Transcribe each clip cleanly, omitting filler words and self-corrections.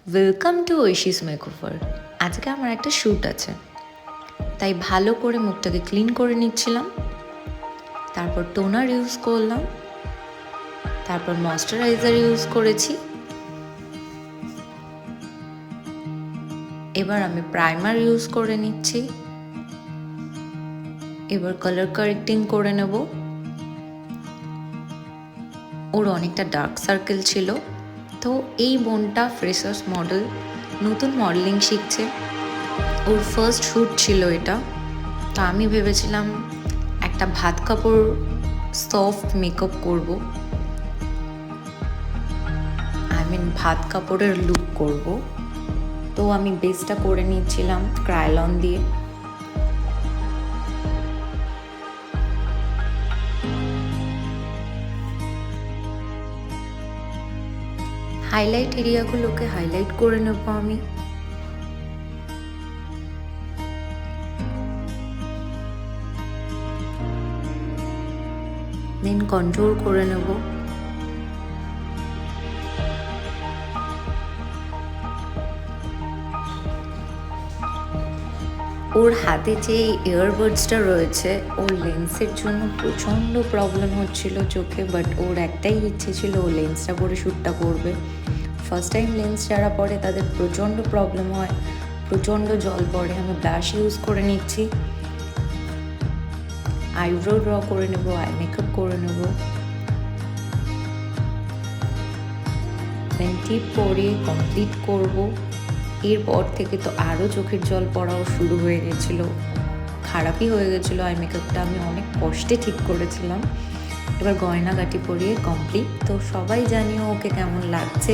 Welcome to ঐশিস makeover. আজকে আমার একটা শ্যুট আছে, তাই ভালো করে মুখটাকে ক্লিন করে নিচ্ছিলাম। তারপর টোনার ইউজ করলাম, তারপর ময়শ্চারাইজার ইউজ করেছি। এবার আমি প্রাইমার ইউজ করে নিচ্ছি। এবার কালার কারেক্টিং করে নেব। ওর অনেকটা ডার্ক সার্কেল ছিল, তো এই বোনটা ফ্রেশার্স মডেল, নতুন মডেলিং শিখছে। ওর ফার্স্ট শ্যুট ছিল এটা। তো আমি ভেবেছিলাম একটা ভাত কাপড় সফট মেকআপ করব, ভাত কাপড়ের লুক করব। তো আমি বেসটা করে নিচ্ছিলাম ক্রায়লন দিয়ে। হাইলাইট এরিয়াগুলোকে হাইলাইট করে নেব আমি। দেন কন্ট্রোল করে নেব। ওর হাতে যে ইয়ারবাডসটা রয়েছে, ওর লেন্সের জন্য প্রচণ্ড প্রবলেম হচ্ছিল চোখে, বাট ওর একটাই ইচ্ছে ছিল ও লেন্সটা পরে শ্যুটটা করবে। ফার্স্ট টাইম লেন্স যারা পরে তাদের প্রচণ্ড প্রবলেম হয়, প্রচণ্ড জল পড়ে। আমি ব্লাশ ইউজ করে নিচ্ছি, আইব্রো ড্র করে নেব, আই মেকআপ করে নেব। দেন টিপ পরিয়ে কমপ্লিট করব। এরপর থেকে তো আরও চোখের জল পড়াও শুরু হয়ে গেছিলো, খারাপই হয়ে গেছিলো। আই মেকআপটা আমি অনেক কষ্টে ঠিক করেছিলাম। এবার গয়নাগাটি পরিয়ে কমপ্লিট। তো সবাই জানিও ওকে কেমন লাগছে।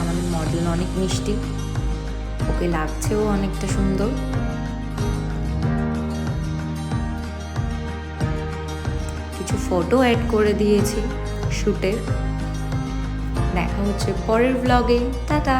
আমাদের মডেল অনেক মিষ্টি, ওকে লাগছেও অনেকটা সুন্দর। কিছু ফটো অ্যাড করে দিয়েছি শ্যুটের। দেখা হচ্ছে পরের ব্লগে। টাটা।